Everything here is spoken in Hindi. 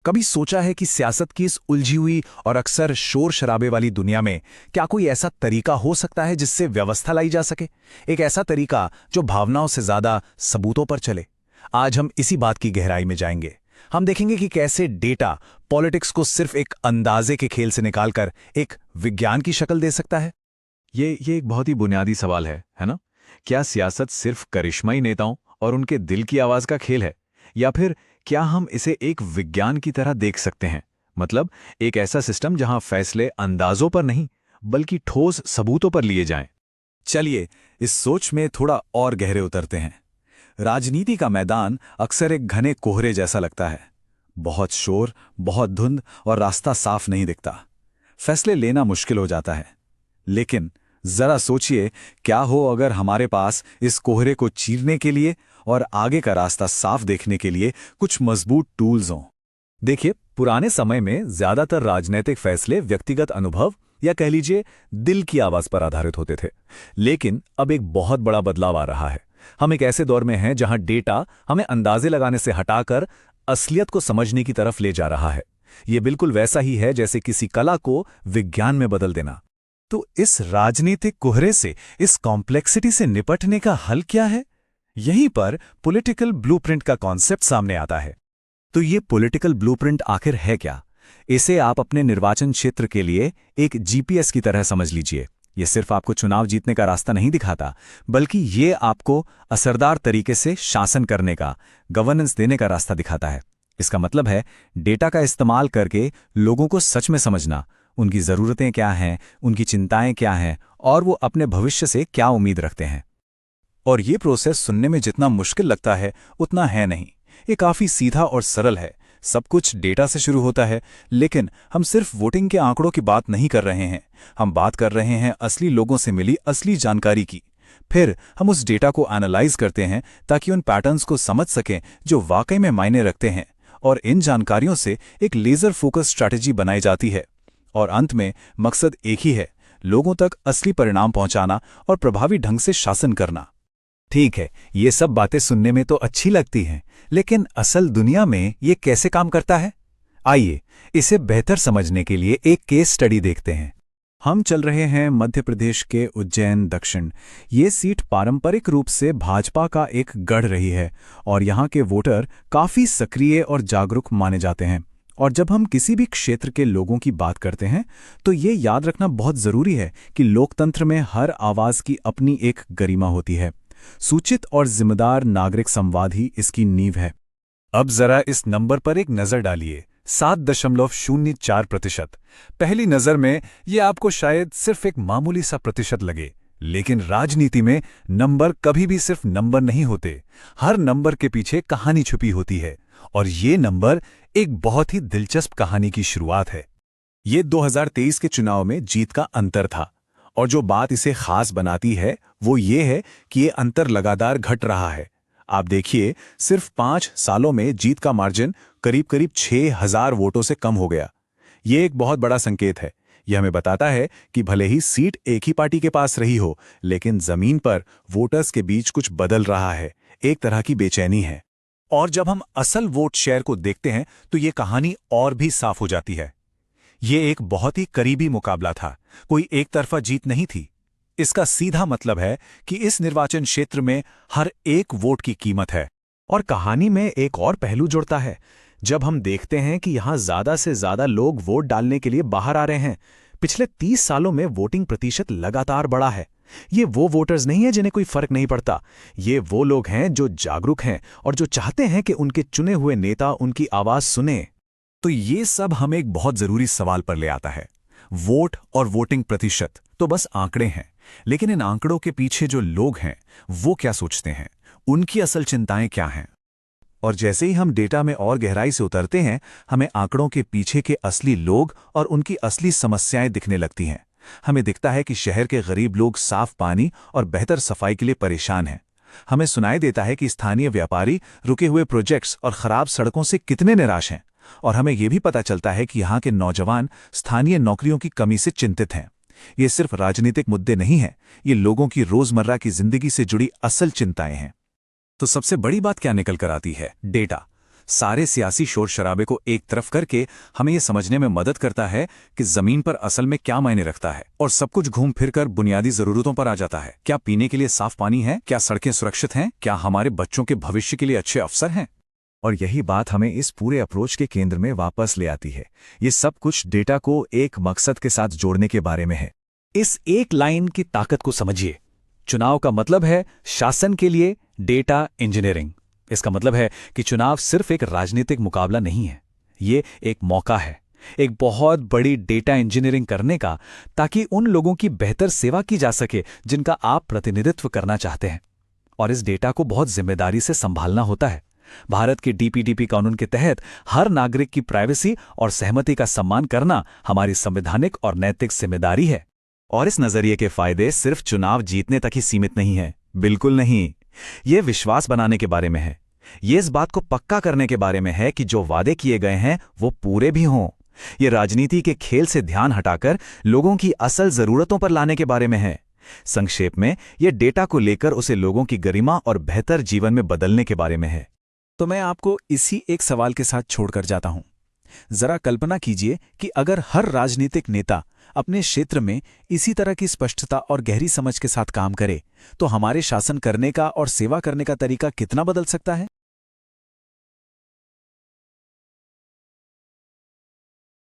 कभी सोचा है कि सियासत की इस उलझी हुई और अक्सर शोर शराबे वाली दुनिया में क्या कोई ऐसा तरीका हो सकता है जिससे व्यवस्था लाई जा सके? एक ऐसा तरीका जो भावनाओं से ज्यादा सबूतों पर चले। आज हम इसी बात की गहराई में जाएंगे। हम देखेंगे कि कैसे डेटा पॉलिटिक्स को सिर्फ एक अंदाजे के खेल से निकालकर एक विज्ञान की शक्ल दे सकता है। ये एक बहुत ही बुनियादी सवाल है ना? क्या सियासत सिर्फ करिश्माई नेताओं और उनके दिल की आवाज का खेल है, या फिर क्या हम इसे एक विज्ञान की तरह देख सकते हैं? मतलब एक ऐसा सिस्टम जहां फैसले अंदाजों पर नहीं बल्कि ठोस सबूतों पर लिए जाएं। चलिए इस सोच में थोड़ा और गहरे उतरते हैं। राजनीति का मैदान अक्सर एक घने कोहरे जैसा लगता है। बहुत शोर, बहुत धुंध और रास्ता साफ नहीं दिखता। फैसले लेना मुश्किल हो जाता है। लेकिन जरा सोचिए, क्या हो अगर हमारे पास इस कोहरे को चीरने के लिए और आगे का रास्ता साफ देखने के लिए कुछ मजबूत टूल्स हों। देखिए, पुराने समय में ज्यादातर राजनीतिक फैसले व्यक्तिगत अनुभव या कह लीजिए दिल की आवाज पर आधारित होते थे। लेकिन अब एक बहुत बड़ा बदलाव आ रहा है। हम एक ऐसे दौर में हैं जहां डेटा हमें अंदाजे लगाने से हटाकर असलियत को समझने की तरफ ले जा रहा है। यह बिल्कुल वैसा ही है जैसे किसी कला को विज्ञान में बदल देना। तो इस राजनीतिक कोहरे से, इस कॉम्प्लेक्सिटी से निपटने का हल क्या है? यहीं पर पॉलिटिकल ब्लूप्रिंट का कॉन्सेप्ट सामने आता है। तो ये पॉलिटिकल ब्लूप्रिंट आखिर है क्या? इसे आप अपने निर्वाचन क्षेत्र के लिए एक जीपीएस की तरह समझ लीजिए। ये सिर्फ आपको चुनाव जीतने का रास्ता नहीं दिखाता, बल्कि ये आपको असरदार तरीके से शासन करने का, गवर्नेंस देने का रास्ता दिखाता है। इसका मतलब है डेटा का इस्तेमाल करके लोगों को सच में समझना, उनकी ज़रूरतें क्या हैं, उनकी चिंताएं क्या हैं और वो अपने भविष्य से क्या उम्मीद रखते हैं। और ये प्रोसेस सुनने में जितना मुश्किल लगता है उतना है नहीं। ये काफ़ी सीधा और सरल है। सब कुछ डेटा से शुरू होता है, लेकिन हम सिर्फ वोटिंग के आंकड़ों की बात नहीं कर रहे हैं। हम बात कर रहे हैं असली लोगों से मिली असली जानकारी की। फिर हम उस डेटा को एनालाइज करते हैं ताकि उन पैटर्न्स को समझ सकें जो वाकई में मायने रखते हैं, और इन जानकारियों से एक लेजर फोकस स्ट्रैटेजी बनाई जाती है। और अंत में मकसद एक ही है, लोगों तक असली परिणाम पहुंचाना और प्रभावी ढंग से शासन करना। ठीक है, ये सब बातें सुनने में तो अच्छी लगती हैं, लेकिन असल दुनिया में ये कैसे काम करता है? आइए इसे बेहतर समझने के लिए एक केस स्टडी देखते हैं। हम चल रहे हैं मध्य प्रदेश के उज्जैन दक्षिण। ये सीट पारंपरिक रूप से भाजपा का एक गढ़ रही है और यहाँ के वोटर काफी सक्रिय और जागरूक माने जाते हैं। और जब हम किसी भी क्षेत्र के लोगों की बात करते हैं तो ये याद रखना बहुत जरूरी है कि लोकतंत्र में हर आवाज की अपनी एक गरिमा होती है। सूचित और जिम्मेदार नागरिक संवाद ही इसकी नींव है। अब जरा इस नंबर पर एक नजर डालिए, 7.04%। पहली नजर में ये आपको शायद सिर्फ एक मामूली सा प्रतिशत लगे, लेकिन राजनीति में नंबर कभी भी सिर्फ नंबर नहीं होते। हर नंबर के पीछे कहानी छुपी होती है, और ये नंबर एक बहुत ही दिलचस्प कहानी की शुरुआत है। ये 2023 के चुनाव में जीत का अंतर था, और जो बात इसे खास बनाती है वो ये है कि ये अंतर लगातार घट रहा है। आप देखिए, सिर्फ 5 सालों में जीत का मार्जिन करीब करीब 6,000 वोटों से कम हो गया। ये एक बहुत बड़ा संकेत है। यह हमें बताता है कि भले ही सीट एक ही पार्टी के पास रही हो, लेकिन जमीन पर वोटर्स के बीच कुछ बदल रहा है, एक तरह की बेचैनी है। और जब हम असल वोट शेयर को देखते हैं तो ये कहानी और भी साफ हो जाती है। ये एक बहुत ही करीबी मुकाबला था, कोई एक तरफा जीत नहीं थी। इसका सीधा मतलब है कि इस निर्वाचन क्षेत्र में हर एक वोट की कीमत है। और कहानी में एक और पहलू जुड़ता है। जब हम देखते हैं कि यहां ज्यादा से ज्यादा लोग वोट डालने के लिए बाहर आ रहे हैं, पिछले 30 सालों में वोटिंग प्रतिशत लगातार बढ़ा है। ये वो वोटर्स नहीं है जिन्हें कोई फर्क नहीं पड़ता। ये वो लोग हैं जो जागरूक हैं और जो चाहते हैं कि उनके चुने हुए नेता उनकी आवाज सुने। तो ये सब हमें एक बहुत जरूरी सवाल पर ले आता है। वोट और वोटिंग प्रतिशत तो बस आंकड़े हैं, लेकिन इन आंकड़ों के पीछे जो लोग हैं वो क्या सोचते हैं, उनकी असल चिंताएं क्या हैं? और जैसे ही हम डेटा में और गहराई से उतरते हैं, हमें आंकड़ों के पीछे के असली लोग और उनकी असली समस्याएं दिखने लगती हैं। हमें दिखता है कि शहर के गरीब लोग साफ पानी और बेहतर सफाई के लिए परेशान हैं। हमें सुनाई देता है कि स्थानीय व्यापारी रुके हुए प्रोजेक्ट्स और खराब सड़कों से कितने निराश हैं। और हमें यह भी पता चलता है कि यहाँ के नौजवान स्थानीय नौकरियों की कमी से चिंतित हैं। ये सिर्फ राजनीतिक मुद्दे नहीं हैं, ये लोगों की रोजमर्रा की जिंदगी से जुड़ी असल चिंताएं हैं। तो सबसे बड़ी बात क्या निकल कर आती है? डेटा। सारे सियासी शोर शराबे को एक तरफ करके हमें ये समझने में मदद करता है कि जमीन पर असल में क्या मायने रखता है, और सब कुछ घूम फिर कर बुनियादी जरूरतों पर आ जाता है। क्या पीने के लिए साफ पानी है? क्या सड़कें सुरक्षित हैं? क्या हमारे बच्चों के भविष्य के लिए अच्छे अवसर हैं? और यही बात हमें इस पूरे अप्रोच के केंद्र में वापस ले आती है। ये सब कुछ डेटा को एक मकसद के साथ जोड़ने के बारे में है। इस एक लाइन की ताकत को समझिए। चुनाव का मतलब है शासन के लिए डेटा इंजीनियरिंग। इसका मतलब है कि चुनाव सिर्फ एक राजनीतिक मुकाबला नहीं है, ये एक मौका है एक बहुत बड़ी डेटा इंजीनियरिंग करने का, ताकि उन लोगों की बेहतर सेवा की जा सके जिनका आप प्रतिनिधित्व करना चाहते हैं। और इस डेटा को बहुत जिम्मेदारी से संभालना होता है। भारत के डीपीडीपी कानून के तहत हर नागरिक की प्राइवेसी और सहमति का सम्मान करना हमारी संवैधानिक और नैतिक जिम्मेदारी है। और इस नजरिए के फायदे सिर्फ चुनाव जीतने तक ही सीमित नहीं है, बिल्कुल नहीं। ये विश्वास बनाने के बारे में है। ये इस बात को पक्का करने के बारे में है कि जो वादे किए गए हैं वो पूरे भी हों। ये राजनीति के खेल से ध्यान हटाकर लोगों की असल जरूरतों पर लाने के बारे में है। संक्षेप में, ये डेटा को लेकर उसे लोगों की गरिमा और बेहतर जीवन में बदलने के बारे में है। तो मैं आपको इसी एक सवाल के साथ छोड़कर जाता हूं। जरा कल्पना कीजिए कि अगर हर राजनीतिक नेता अपने क्षेत्र में इसी तरह की स्पष्टता और गहरी समझ के साथ काम करे, तो हमारे शासन करने का और सेवा करने का तरीका कितना बदल सकता है।